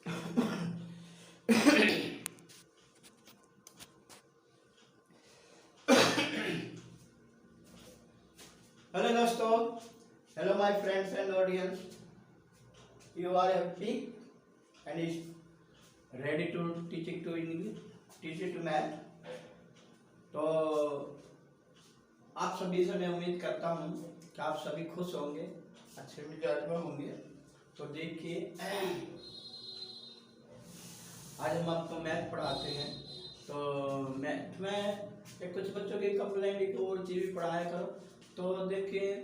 Hello दोस्तों, hello my friends and audience. You are happy and is ready to teaching to English, teaching to math. तो आप सभी से मैं उम्मीद करता हूँ कि आप सभी खुश होंगे, अच्छे मिजाज में होंगे। तो देखिए, आज हम आपको मैथ पढ़ाते हैं। तो मैथ में कुछ बच्चों की कंप्लेंट एक और चीज़ भी पढ़ाया करो। तो देखिए,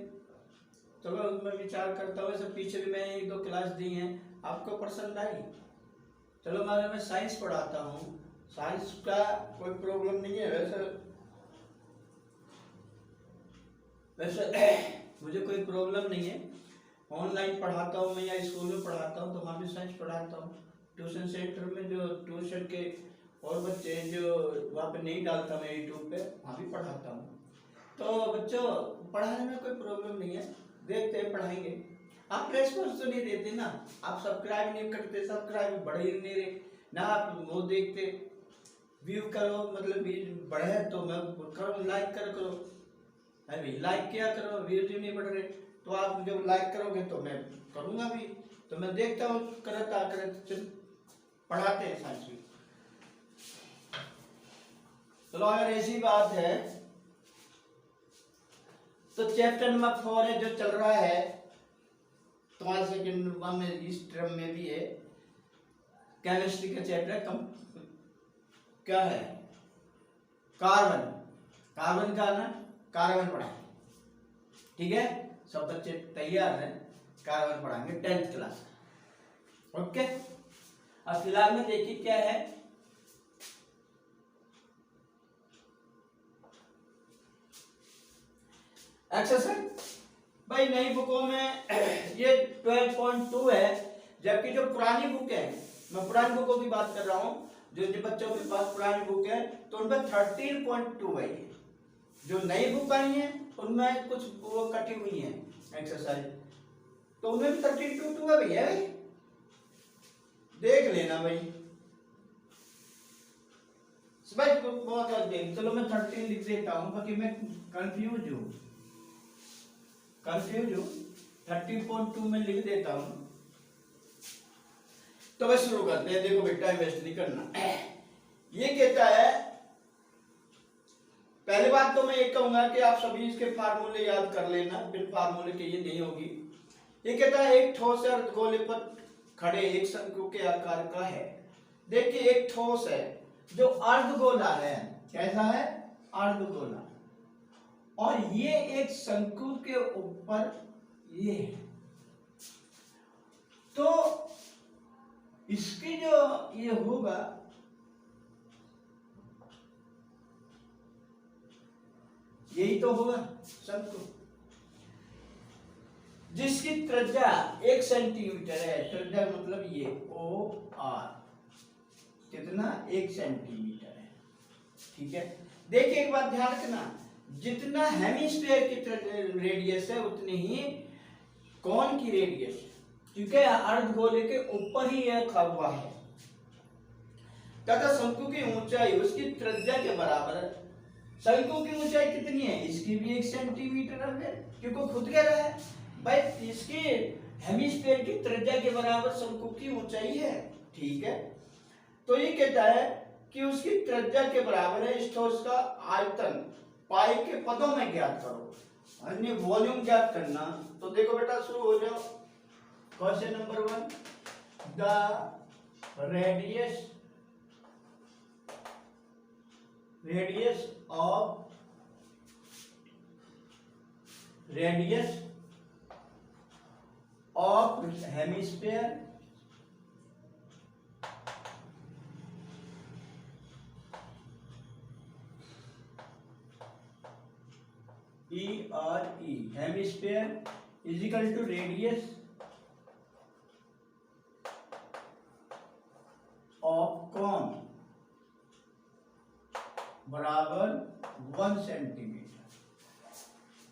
चलो मैं विचार करता हूँ, वैसे पीछे भी मैंने 1-2 क्लास दी हैं, आपको पसंद आई। चलो मैं साइंस पढ़ाता हूँ, साइंस का कोई प्रॉब्लम नहीं है। वैसे मुझे कोई प्रॉब्लम नहीं है। ऑनलाइन पढ़ाता हूँ मैं या स्कूल में पढ़ाता हूँ, तो वहाँ भी साइंस पढ़ाता हूँ। ट्यूशन सेंटर में जो ट्यूशन के और बच्चे जो वहाँ पे नहीं डालता मैं यूट्यूब पे, वहाँ भी पढ़ाता हूँ। तो बच्चों, पढ़ाने में कोई प्रॉब्लम नहीं है, देखते हैं, पढ़ाएंगे। आप रेस्पॉन्स तो नहीं देते ना, आप सब्सक्राइब नहीं करते, सब्सक्राइब बढ़े ही नहीं रहे ना, आप वो देखते। व्यू करो, मतलब बढ़े तो मैं करो, लाइक करो, अभी लाइक किया करो, व्यूज ही नहीं बढ़ रहे। तो आप जब लाइक करोगे तो मैं करूँगा भी। तो मैं देखता हूँ, करत पढ़ाते हैं साइंस भी। चलो अगर ऐसी बात है तो चैप्टर नंबर 4 है जो चल रहा है तुम्हारे सेकंड वन में, इस टर्म में भी है, केमिस्ट्री का चैप्टर। क्या है? कार्बन। कार्बन का ना, कार्बन पढ़ाएंगे, ठीक है? सब बच्चे तैयार हैं, कार्बन पढ़ाएंगे 10th क्लास का। ओके, अब फिलहाल में देखिए क्या है। एक्सरसाइज भाई नई बुकों में ये 12.2 है, जबकि जो पुरानी बुक है, मैं पुरानी बुकों की बात कर रहा हूँ, जो बच्चों के पास पुरानी बुक है तो उनमें 13.2 है। जो नई बुक आई है उनमें कुछ वो कटी हुई है एक्सरसाइज, तो उनमें भी 13.2 है भैया, देख लेना भाई। चलो मैं 13 लिख देता हूँ, बाकी मैं कंफ्यूज हूँ। 13.2 में लिख देता हूँ। तो बस शुरू करते हैं। देखो बेटा, वेस्ट नहीं करना। ये कहता है, पहली बात तो मैं ये कहूंगा कि आप सभी इसके फार्मूले याद कर लेना, बिन फार्मूले के ये नहीं होगी। ये कहता है एक ठोस है अर्धगोले पर खड़े एक शंकु के आकार का है। देखिए, एक ठोस है जो अर्धगोला है। कैसा है? अर्धगोला। और ये एक शंकु के ऊपर ये है। तो इसकी जो ये होगा, यही तो होगा शंकु, जिसकी त्रिज्या 1 सेंटीमीटर है। त्रिज्या मतलब ये OR कितना? 1 सेंटीमीटर है, ठीक है? देखिए एक बात ध्यान रखना, जितना हेमिस्फीयर की रेडियस है उतनी ही कोन की रेडियस है, क्योंकि अर्धगोले के ऊपर ही यह खड़ा हुआ है। तथा शंकु की ऊंचाई उसकी त्रिज्या के बराबर है। शंकु की ऊंचाई कितनी है? इसकी भी 1 सेंटीमीटर है, क्योंकि खुद कह रहा है भाई इसकी हेमिस्फीयर की त्रिज्या के बराबर शंकु की ऊंचाई है, ठीक है? तो ये कहता है कि उसकी त्रिज्या के बराबर है। इस ठोस का आयतन पाई के पदों में ज्ञात करो, अन्य वॉल्यूम ज्ञात करना। तो देखो बेटा, शुरू हो जाओ। Question number 1, the radius of hemisphere hemisphere is equal to radius of cone बराबर 1 centimetre.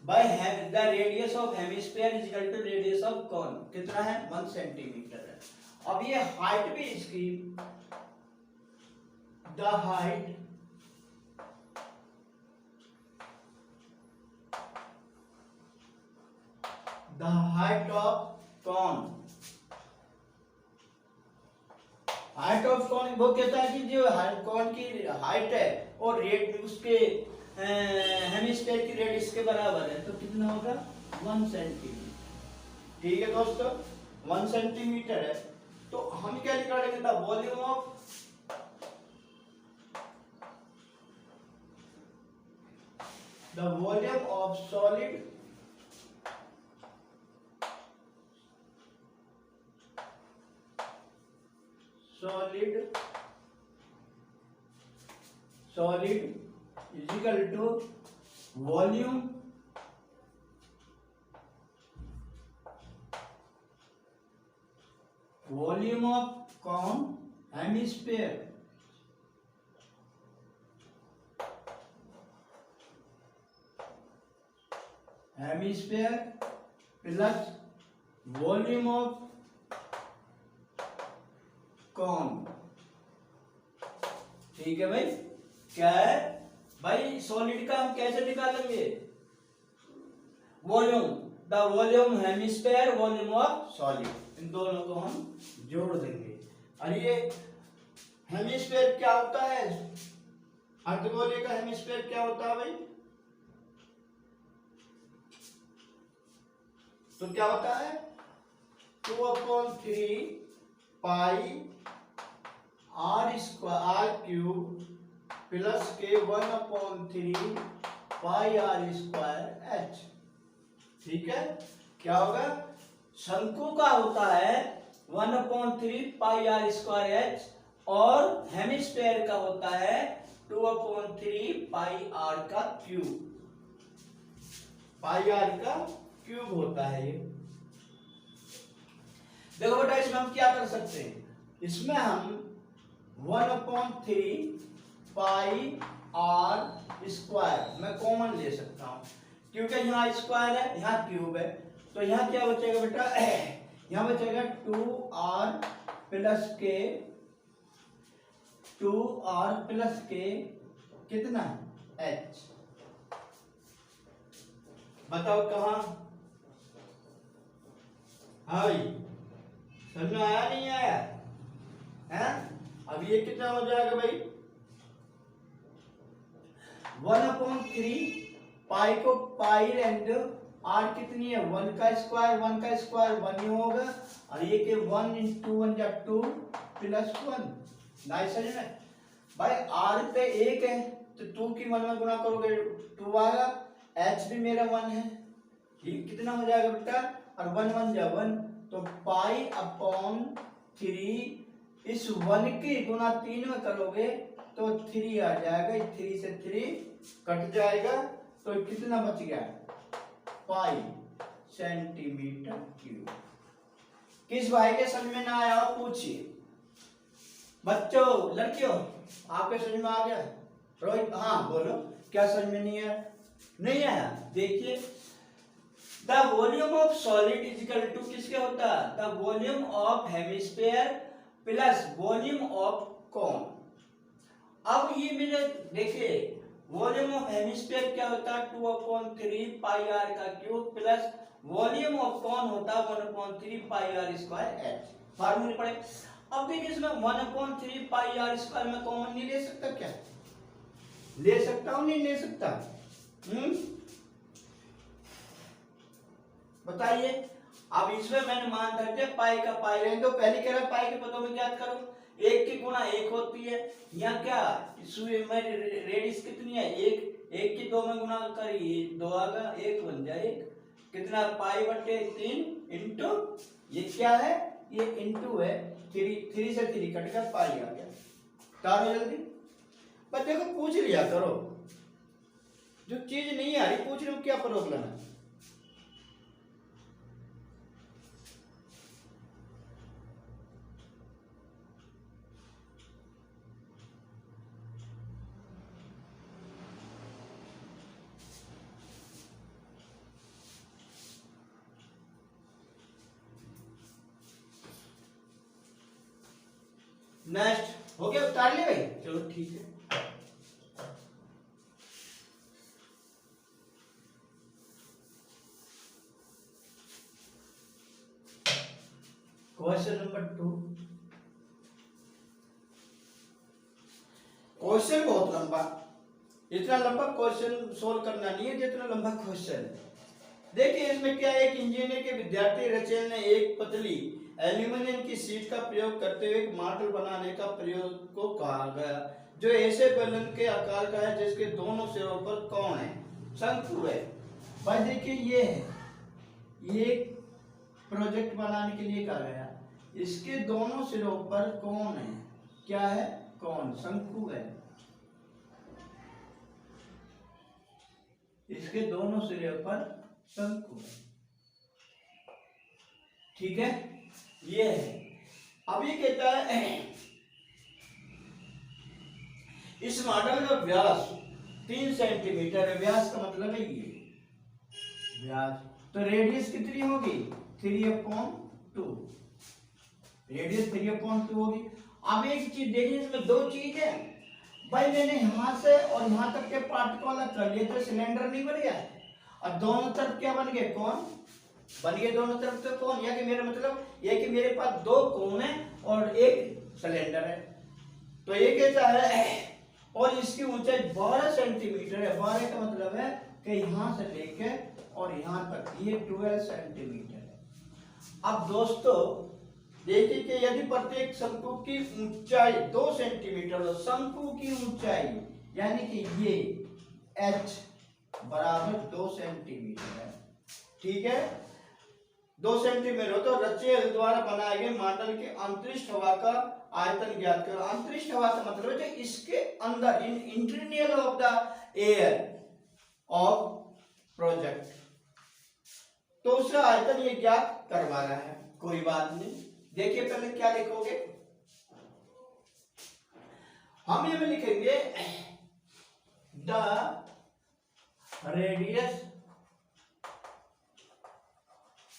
By the radius of hemisphere is equal to radius of cone कितना है? 1 सेंटीमीटर है। अब ये हाइट भी इसकी, the height of cone, height of cone वो कहता है कि जो कॉन की हाइट है और रेड उसके हेमिस्फीयर की रेडियस के बराबर है, तो कितना होगा 1 सेंटीमीटर। ठीक है दोस्तों, 1 सेंटीमीटर है, तो हम क्या निकालेंगे, the volume of solid is equal to volume of cone hemisphere plus volume of cone। ठीक है भाई, क्या है भाई, सॉलिड का हम कैसे निकालेंगे volume, the volume hemisphere volume of solid, इन दोनों को हम जोड़ देंगे। और ये हेमिस्फीयर क्या होता है, अर्धगोले का हेमिस्फीयर क्या होता है भाई, तो क्या होता है 2/3 पाई r क्यूब प्लस के 1/3 पाई r स्क्वायर h। ठीक है, क्या होगा, शंकु का होता है 1/3 पाई r स्क्वायर h और हेमिस्फीयर का होता है 2/3 पाई r का क्यूब, पाई r का क्यूब होता है ये। देखो बेटा, इसमें हम क्या कर सकते हैं, इसमें हम 1/3 पाई r स्क्वायर मैं कॉमन ले सकता हूं, क्योंकि यहाँ स्क्वायर है यहाँ क्यूब है, तो यहाँ क्या बचेगा बेटा, यहाँ बचेगा 2r प्लस के कितना h। बताओ कहाँ, हाँ भाई समझ में आया नहीं आया है। अब ये कितना हो जाएगा भाई, 1/3 पाई को पाई एंड r कितनी है 1 का स्क्वायर 1 ही होगा, और ये के 1 × 1 = 2 प्लस 1। नाइस समझ में भाई, r पे 1 है तो 2 की 1 में गुणा करोगे 2 आएगा, h भी मेरा 1 है, ठीक कितना हो जाएगा बेटा, और 1 1 जा 1, तो π/3 इस 1 की गुना 3 में करोगे तो 3 आ जाएगा, 3 से 3 कट जाएगा, तो कितना बच गया पाई सेंटीमीटर क्यूब। किस भाई के समझ में ना आया पूछिए, बच्चों लड़कियों आपके समझ में आ गया, रोहित हाँ बोलो क्या समझ में नहीं आया, नहीं आया। देखिए the volume of solid is equal to किसके होता है, the volume of hemisphere plus volume of cone. अब ये मेरे देखिए वॉल्यूम ऑफ हेमिस्फीयर क्या होता है 2/3 पाई r का cube plus volume of cone होता है 1/3 पाई r स्क्वायर h। फार्मूले पढ़े। अब देखिए इसमें 1/3 पाई r स्क्वायर में कॉमन नहीं ले सकता, क्या ले सकता हूं नहीं ले सकता, बताइए। अब इसमें मैंने मान रखे पाई का पाई रहने दो, पहले कह रहा पाई के पदों में ज्ञात करो, 1 की गुणा 1 होती है, यहाँ क्या रेडियस कितनी है 1 की 2 में गुणा करिए 2 आगा 1 बन जाए 1, कितना π/3 इंटू ये क्या है ये इंटू है 3 से 3 कट कर पाई आ गया। तारो जल्दी बच्चे को पूछ लिया करो, जो चीज नहीं आ रही पूछ रहे हो क्या प्रॉब्लम है। नेक्स्ट हो गया, उतार लिया भाई, चलो ठीक है। Question number 2। क्वेश्चन बहुत लंबा, इतना लंबा क्वेश्चन सोल्व करना नहीं है जितना लंबा क्वेश्चन है। देखिए इसमें क्या है, एक इंजीनियर के विद्यार्थी रचेल ने एक पतली एल्यूमिनियम की शीट का प्रयोग करते हुए एक मॉडल बनाने का प्रयोग को कहा गया जो ऐसे बेलन के आकार का है जिसके दोनों सिरों पर कौन है, शंकु है। भाई देखिए ये है, ये प्रोजेक्ट बनाने के लिए कहा गया, इसके दोनों सिरों पर कौन है, क्या है, कौन, शंकु है। इसके दोनों सिरे पर शंकु है, ठीक है, ये है। अब ये कहता है इस मॉडल का व्यास 3 सेंटीमीटर है, व्यास का मतलब है ये व्यास, तो रेडियस कितनी होगी 3/2, रेडियस 3/2 होगी। अब एक चीज देखिए, इसमें दो चीज है भाई, मैंने यहां से और यहां तक के पार्ट को अलग कर लिया तो सिलेंडर नहीं बन गया, और दोनों तरफ क्या बन गए, कौन बन गए, दोनों तरफ तो कौन, या कि मेरा मतलब ये कि मेरे पास दो कोन है और एक सिलेंडर है, तो ये कहता है और इसकी ऊंचाई 12 सेंटीमीटर है, 12 का मतलब है कि यहां से लेके और यहां तक ये 12 सेंटीमीटर है। अब दोस्तों देखिए कि यदि प्रत्येक शंकु की ऊंचाई 2 सेंटीमीटर हो, शंकु की ऊंचाई यानी कि ये h बराबर 2 सेंटीमीटर है, ठीक है, 2 सेंटीमीटर हो, तो रचेल द्वारा बनाए गए मॉडल के अंतरिक्ष हवा का आयतन ज्ञात करो। अंतरिक्ष हवा का मतलब है जो इसके अंदर internal of the air of project, तो उसका आयतन ये ज्ञात करवा रहा है, कोई बात नहीं। देखिए पहले क्या लिखोगे, हम ये में लिखेंगे the radius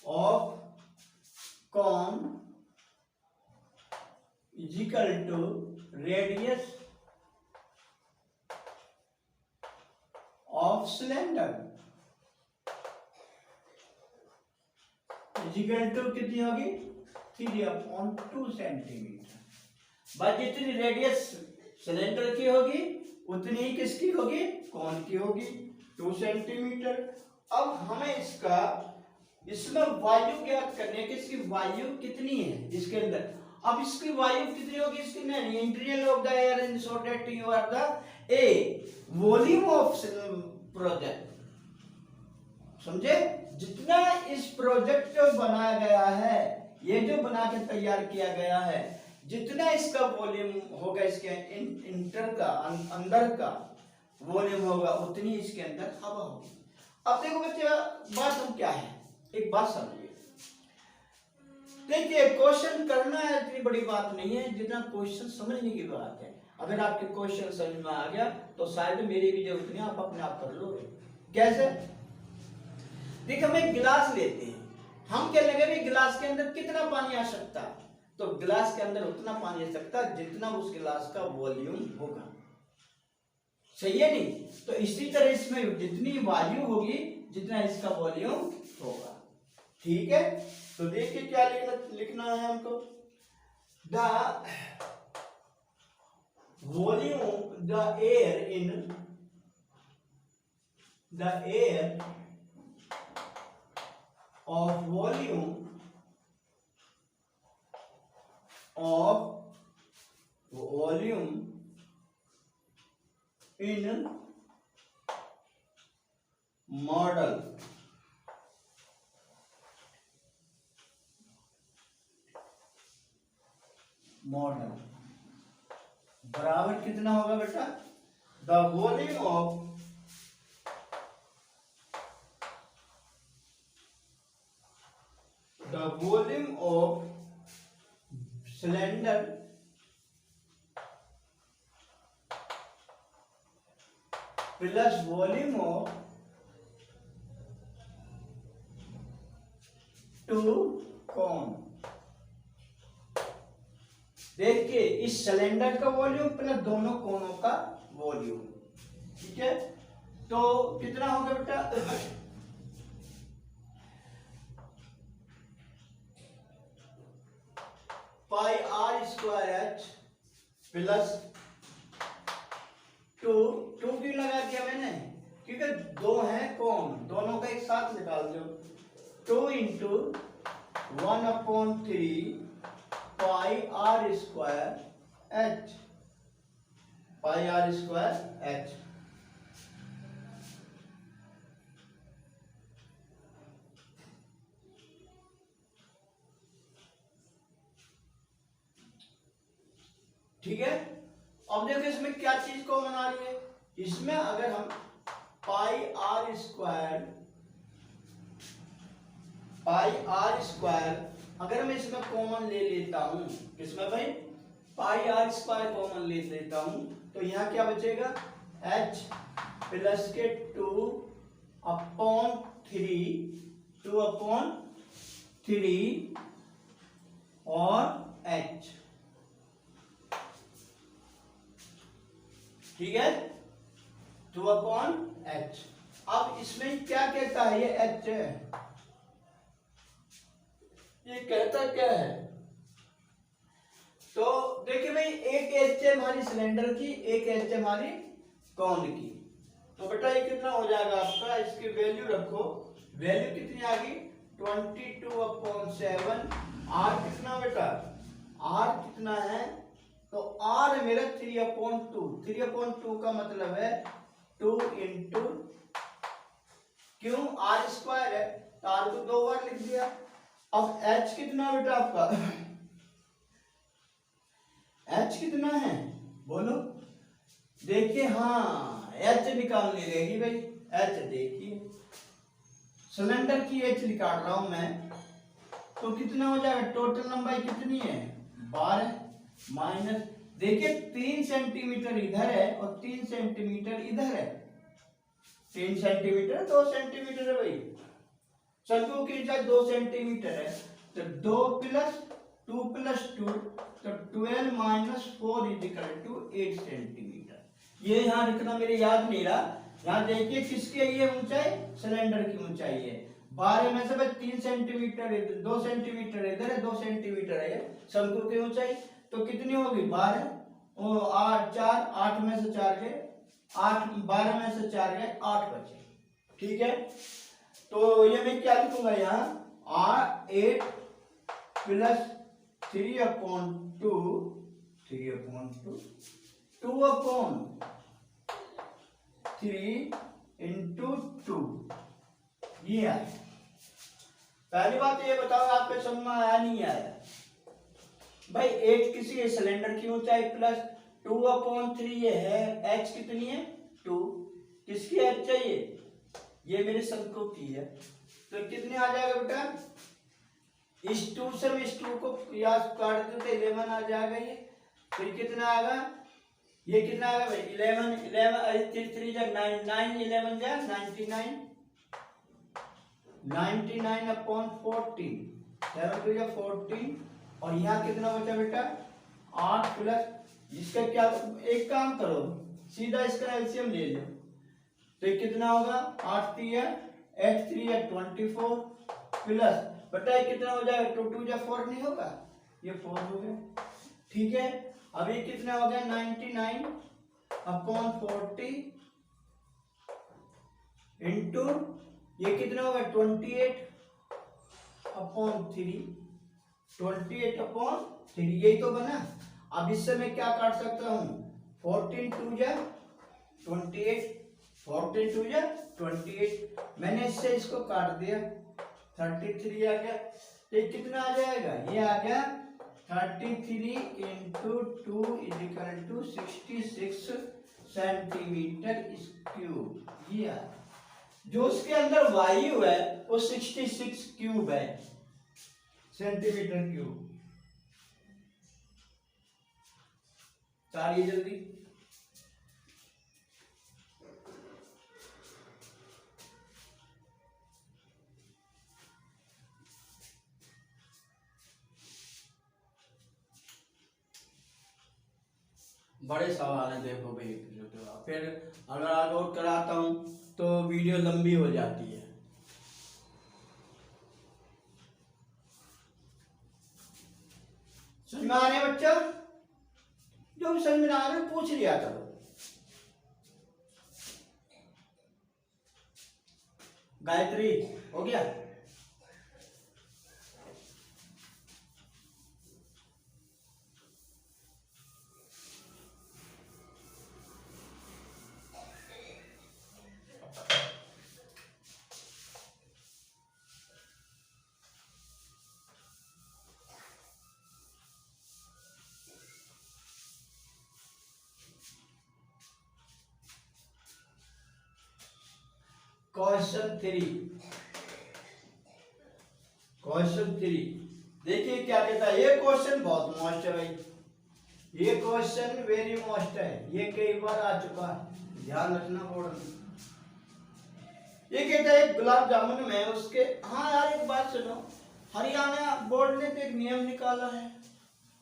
of cone is equal to radius of cylinder is equal to कितनी होगी 3/2 सेंटीमीटर। बस जितनी रेडियस सिलेंडर की होगी उतनी ही किसकी होगी, कौन की होगी, 2 सेंटीमीटर। अब हमें इसमें वायु ज्ञात करनी है कि इसकी वायु कितनी है इसके अंदर। अब इसकी वायु कितनी होगी, इसकी नहीं, interior of the air in so that you are the a volume of project, समझे, जितना इस प्रोजेक्ट को बनाया गया है, ये जो बना के तैयार किया गया है, जितना इसका वॉल्यूम होगा, इसके इंटर का अंदर का वॉल्यूम होगा, उतनी इसके अंदर हवा होगी। अब देखो बच्चे बात हम क्या है, एक बात समझिए, देखिए क्वेश्चन करना है इतनी बड़ी बात नहीं है जितना क्वेश्चन समझने की बात है। अगर आपके क्वेश्चन समझ में आ गया तो शायद मेरी भी जरूरत नहीं, आप अपने आप कर लोगे। कैसे, देखिए हम एक गिलास लेते हैं, हम क्या लगे भाई गिलास के अंदर कितना पानी आ सकता है, तो गिलास के अंदर उतना पानी आ सकता है जितना उस गिलास का वॉल्यूम होगा, सही है नहीं, तो इसी तरह इसमें जितनी वायु होगी जितना इसका वॉल्यूम होगा, ठीक है। तो देखिए क्या लिखना है हमको, the volume the air of volume in model बराबर कितना होगा बेटा, the volume of cylinder plus volume of two cone देखिए इस सिलेंडर का वॉल्यूम प्लस दोनों कोनों का वॉल्यूम, ठीक है। तो कितना होगा बेटा, pi R square H plus two क्यों लगा दिया मैंने, क्योंकि दो हैं कौन, दोनों का एक साथ निकाल दो, 2 into 1/3 pi R square H, pi R square H. ठीक है। अब देखो इसमें क्या चीज कॉमन आ रही है, इसमें अगर हम पाई आर स्क्वायर अगर मैं इसमें कॉमन ले लेता हूं, इसमें भाई पाई आर स्क्वायर कॉमन ले लेता हूं, तो यहां क्या बचेगा, h प्लस के 2/3 और h, ठीक है, 2/h। अब इसमें क्या कहता है, ये h है, ये कहता क्या है, तो देखिए भाई एक एच है हमारी सिलेंडर की, एक एच है हमारी कौन की, तो बेटा ये कितना हो जाएगा आपका, इसकी वैल्यू रखो, वैल्यू कितनी आ गई 22/7, आर कितना बेटा, आर कितना है, तो आर है मेरा 3/2, 3/2 का मतलब है 2 इंटू, क्यों आर स्क्वायर है तो आर को 2 बार लिख दिया। अब एच कितना बेटा आपका, एच कितना है बोलो, देखिए हाँ एच निकालनी रहेगी भाई, एच देखिए सिलेंडर की एच निकाल रहा हूं मैं, तो कितना हो जाएगा, टोटल लंबाई कितनी है 12 माइनस, देखिए 3 सेंटीमीटर इधर है और 3 सेंटीमीटर इधर है, 3 सेंटीमीटर 2 सेंटीमीटर है भाई, शंकु की ऊंचाई 2 सेंटीमीटर है, तो 2 + 2 + 2 तो 12 - 4 = 8 सेंटीमीटर। ये यहाँ लिखना मेरे याद नहीं रहा, यहाँ देखिए किसकी है ये ऊंचाई, सिलेंडर की ऊंचाई है, 12 में से बस 3 सेंटीमीटर 2 सेंटीमीटर इधर है, 2 सेंटीमीटर है शंकु की ऊंचाई, तो कितनी होगी 12 और 8 4 8 में से 4 गए 8, 12 में से 4 गए 8 बचे, ठीक है। तो ये मैं क्या लिखूंगा यहाँ, R8 + 3/2 2/3 इंटू 2, ये आया। पहली बात ये बताओ आपके समझ में आया नहीं आया भाई, 8 किसी सिलेंडर की ऊंचाई प्लस 2/3 ये है, h कितनी है 2, किसकी h चाहिए, ये मेरे शंकु की है, तो कितने आ जाएगा बेटा, इस 2 से मैं इस 2 को काट देते 11 आ जाएगा ये, तो ये कितना आएगा, ये कितना आएगा भाई 11 3 जा 9 9 11 जा 99 99/14 7 2 जा 14, और यहाँ कितना बचा बेटा 8 प्लस इसका क्या, एक काम करो सीधा इसका एलसीएम ले लो, तो ये कितना होगा 8 3 है 8 3 है 24 प्लस बटा ये कितना हो जाएगा 2 2 जा 4 नहीं होगा, ये 4 हो गया, ठीक है। अब ये कितना हो गया 99/40 इंटू ये कितना होगा 28/3 यही तो बना। अब इससे मैं क्या काट सकता हूँ 14 2 जा 28 14 2 जा 28, मैंने इससे इसको काट दिया 33 आ गया, तो ये कितना आ जाएगा, ये आ गया 33 इंटू 2 = 66 सेंटीमीटर क्यूब, ये जो उसके अंदर वायु है वो 66 क्यूब है, सेंटीमीटर क्यूब। तालिए जल्दी, बड़े सवाल हैं, देखो भाई। फिर अगर आज और कराता हूँ तो वीडियो लंबी हो जाती है। समझ में आ रहे बच्चा? जो भी समझ में आ रहे पूछ लिया करो। गायत्री हो गया? क्वेश्चन 3 देखिए क्या कहता है। ये क्वेश्चन बहुत मस्त है भाई, ये क्वेश्चन वेरी मस्त है, ये कई बार आ चुका है, ध्यान रखना बोर्ड में। ये कहता है गुलाब जामुन में उसके, हाँ यार एक बात सुनो, हरियाणा बोर्ड ने तो एक नियम निकाला है।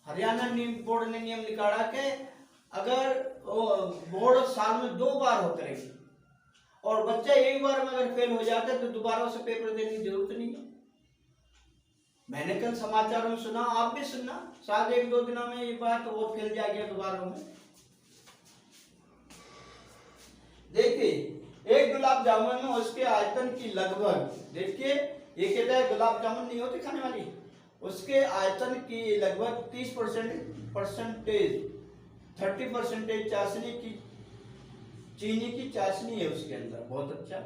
हरियाणा बोर्ड ने नियम निकाला कि अगर बोर्ड साल में 2 बार हो करेगी और बच्चा एक बार में अगर फेल हो जाता है तो दोबारा उसे पेपर देने की जरूरत नहीं है। मैंने कल समाचार में सुना, आप भी सुनना, शायद 1-2 दिनों में ये बात वो फैल जाएगी दोबारा में। देखिए एक गुलाब जामुन में उसके आयतन की लगभग, देखिए ये कहता है गुलाब जामुन नहीं होती खाने वाली, उसके आयतन की लगभग 30% चाशनी की, चीनी की चाशनी है उसके अंदर। बहुत अच्छा।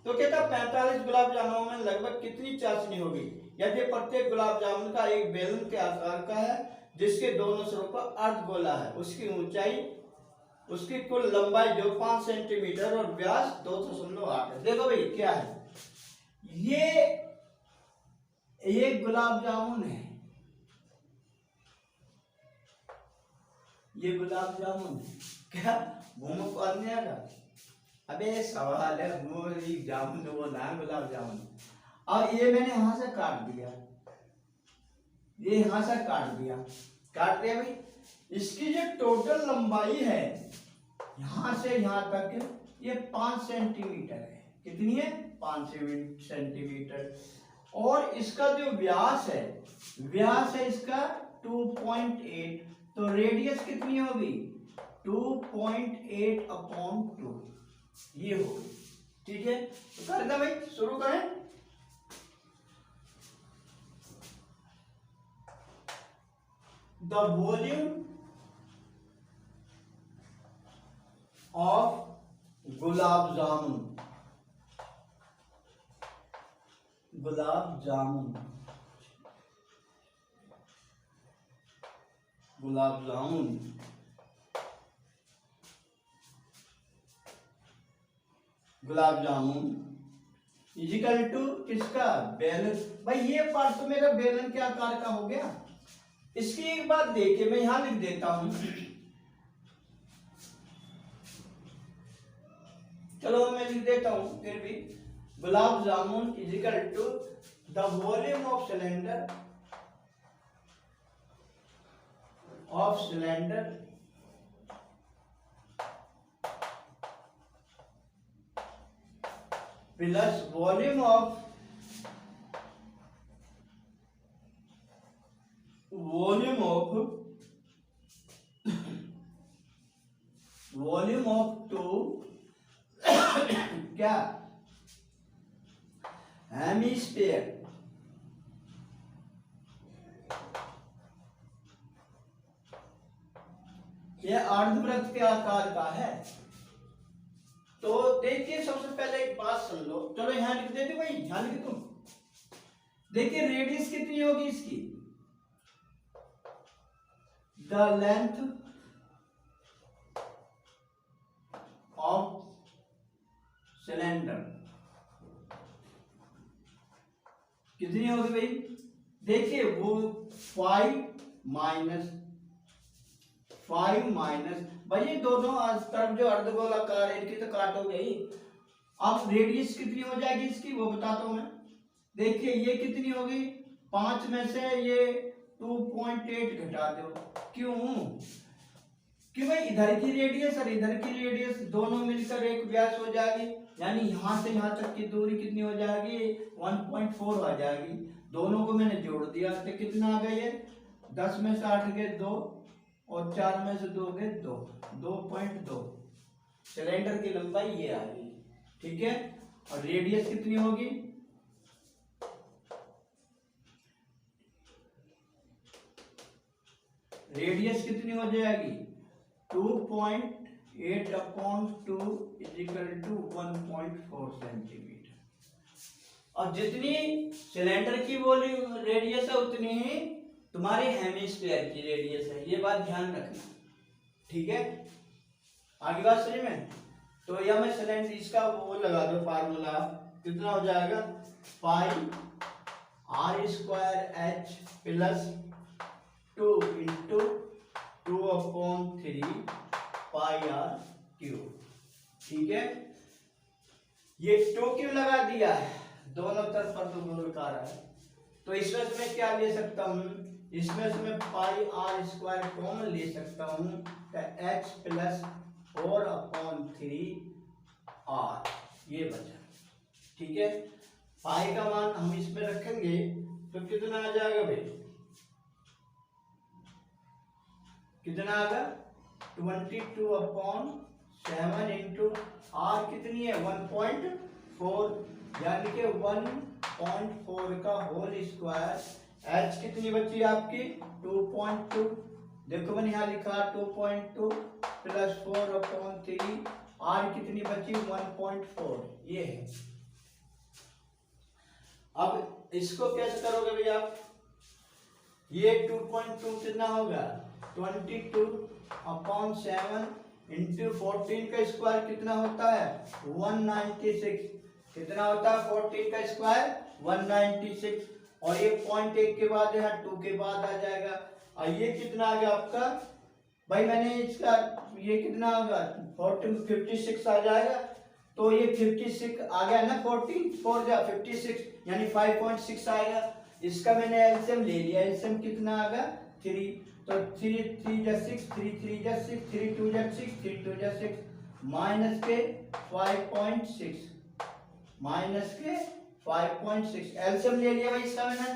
तो कहता 45 गुलाब जामुन में लगभग कितनी चाशनी होगी यदि प्रत्येक गुलाब जामुन का एक बेलन के आकार का है जिसके दोनों सिरों पर अर्ध गोला है, उसकी ऊंचाई, उसकी कुल लंबाई जो 5 सेंटीमीटर और व्यास 2.8 है। देखो भाई क्या है, ये एक गुलाब जामुन है, ये गुलाब जामुन है क्या? मुंह में पानी आ रहा? अबे सवाल है, मुंह जामुन वो ना गुलाब जामुन। और ये मैंने यहां से काट दिया, ये यहां से काट दिया भाई। इसकी जो टोटल लंबाई है यहां से यहां तक ये 5 सेंटीमीटर है। कितनी है? 5 सेंटीमीटर। और इसका जो व्यास है इसका 2.8, तो रेडियस कितनी होगी? 2.8/2 ये होगी। ठीक है, तो कर दे भाई, शुरू करें। The volume of gulab jamun, gulab jamun is equal to किसका? बेलन। भाई ये पार्ट तो मेरा बेलन के आकार का हो गया। इसकी एक बात देखिए, मैं यहां लिख देता हूं, चलो मैं लिख देता हूं फिर भी। Gulab jamun is equal to the volume of cylinder plus volume of two क्या? हेमिस्फीयर। यह अर्धवृत्त के आकार का है। तो देखिए सबसे पहले एक बात सुन लो, चलो यहां लिख देते भाई, यहां लिख तुम। देखिए रेडियस कितनी होगी इसकी? द लेंथ ऑफ सिलेंडर कितनी होगी भाई? देखिए वो 5 माइनस भाई, ये दोनों तरफ जो अर्धगोलाकार है इनकी तो काटोगे ही। अब रेडियस कितनी हो जाएगी इसकी वो बताता हूं मैं। देखिए ये कितनी होगी? 5 में से ये 2.8 घटा दो। क्यों? कि भाई इधर की रेडियस और इधर की रेडियस दोनों मिलकर एक व्यास हो जाएगी, यानी यहाँ से यहाँ तक की दूरी कितनी हो जाएगी 1.4 आ जाएगी। दोनों को मैंने जोड़ दिया तो कितना आ गया ये 10 में से 8 गए 2 और 4 में से 2 गए 2, 2.2 सिलेंडर की लंबाई ये आ गई। ठीक है, और रेडियस कितनी होगी रेडियस कितनी हो जाएगी 2.8 अपॉन 2 इजिकल टू 1.4 सेंटीमीटर। और जितनी सिलेंडर की वॉल्यूम रेडियस है उतनी ही तुम्हारे हेमिस्फीयर की रेडियस है, ये बात ध्यान रखना। ठीक है, आगे बात सही में। तो यह मैं सिलेंडर इसका वो लगा दो फार्मूला, कितना हो जाएगा pi R square H plus 2 into 2/3 pi R cube. ठीक है, ये 2 क्यों लगा दिया है, दोनों तरफ पर तो गोलकार है, तो इसमें से मैं क्या ले सकता हूँ, इसमें से मैं पाई आर स्क्वायर कॉमन ले सकता हूँ, तो एच प्लस 4/3 आर ये बचा। ठीक है, पाई का मान हम इसमें रखेंगे तो कितना आ जाएगा भाई, कितना आएगा 22/7 इंटू आर कितनी है 1.4, यानी कि 1.4 का होल स्क्वायर। एच कितनी बची आपकी 2.2, देखो मैंने यहाँ लिखा 2.2 प्लस 4/3, आर कितनी बची 1.4, ये है। अब इसको कैसे करोगे भैया आप, ये 2.2 कितना होगा 22/7 इंटू 14 का स्क्वायर कितना होता है 196, कितना होता है 14 का स्क्वायर 196, और ये 0.1 के बाद यहाँ 2 के बाद आ जाएगा। और ये कितना आ गया आपका भाई, मैंने इसका ये कितना होगा 56 आ जाएगा, तो ये 56 आ गया ना, 14 4 जा 56 यानी 5.6 आएगा। इसका मैंने एलसीएम ले लिया, एलसीएम कितना आ गया 3, तो 3 3 जा 6, 3 3 जा 6, 3 2 जा 6, 3 2 जा 6, माइनस के 5.6, माइनस के 5.6 एलसीएम ले लिया भाई इसका मैंने,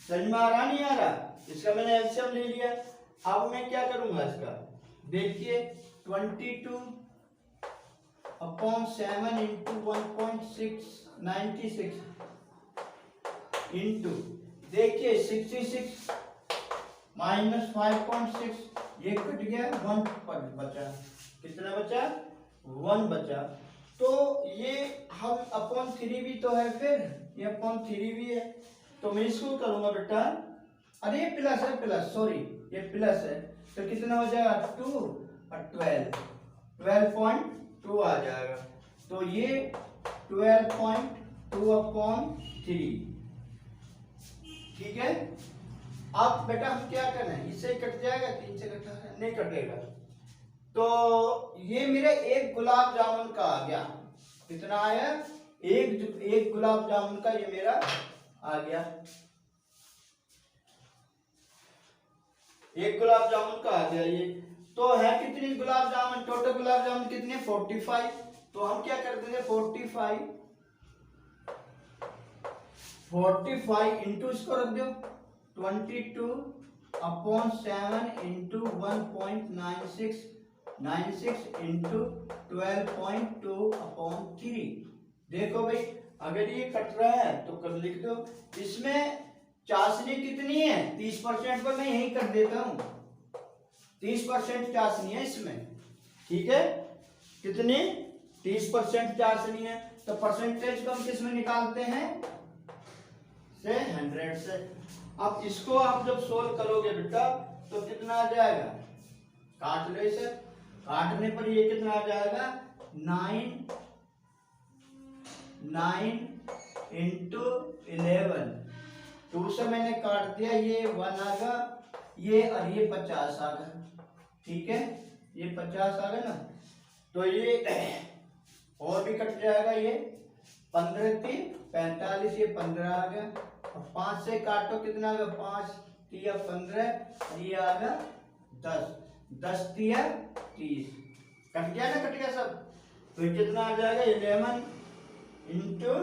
समझ में आ रहा नहीं आ रहा, इसका मैंने एलसीएम ले लिया। अब मैं क्या करूंगा इसका, देखिए 22/7 इंटू 1.696 इंटू देखिए 66 माइनस 5.6, ये कट गया 1 पर बचा, कितना बचा 1 बचा, तो ये हम अपॉन 3 भी तो है, फिर ये अपॉन 3 भी है, तो मैं इसको करूंगा बेटा, अरे ये प्लस है, प्लस सॉरी ये प्लस है, तो कितना हो जाएगा 2 और 12.2 आ जाएगा, तो ये 12.2/3। ठीक है, अब बेटा हम क्या करना है, इससे कट जाएगा, 3 से कटा नहीं कटेगा, तो ये मेरा एक गुलाब जामुन का आ गया, कितना आया एक गुलाब जामुन का ये मेरा आ गया, एक गुलाब जामुन का आ गया ये, तो है कितनी गुलाब जामुन, टोटल गुलाब जामुन कितने 45, तो हम क्या कर देंगे 45 इंटू इसको रख दो 22/7 इंटू 1.96 इंटू 12.2/3। देखो भाई अगर ये कट रहा है तो कर लिख दो, इसमें चाशनी कितनी है 30% पर मैं यही कर देता हूँ, 30% चाशनी है इसमें। ठीक है, कितनी 30% चाशनी है, तो परसेंटेज को हम किस में निकालते हैं से 100 से। अब इसको आप जब सोल्व करोगे बेटा तो कितना आ जाएगा, काट लो इसे, काटने पर ये कितना आ जाएगा 9 इंटू 11, 2 से मैंने काट दिया, ये 1 आ गया, ये और ये 50 आ गया। ठीक है, ये 50 आ गया ना, तो ये और भी कट जाएगा, ये 15 3 45, ये 15 आ गया, 5 से काटो कितना आ गया 5 3 15, ये आ गया 10 10 3 30 कट गया ना, कट गया सब। तो कितना आ जाएगा 11 इंटू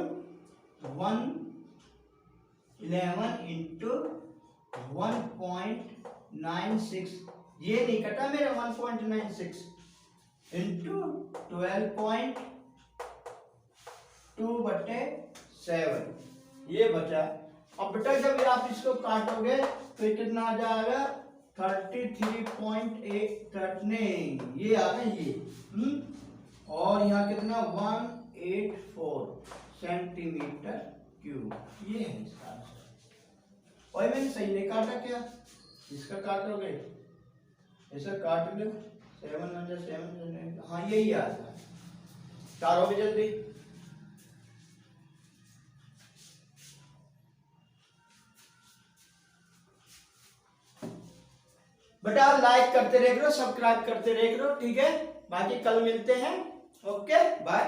196, ये नहीं कटा मेरा 1.96 इंटू 12.2/7 ये बचा। अब बेटा जब आप इसको काटोगे तो कितना आ जाएगा 33.8 नहीं ये आ गया ये और यहाँ कितना 184 सेंटीमीटर क्यूब, ये है इसका आंसर। और मैंने सही नहीं काटा क्या, इसका काटोगे ऐसा काट लो 7 हाँ यही आता है। काटो भी जल्दी। बेटा लाइक करते रह करो, सब्सक्राइब करते रह करो, ठीक है। बाकी कल मिलते हैं, ओके बाय।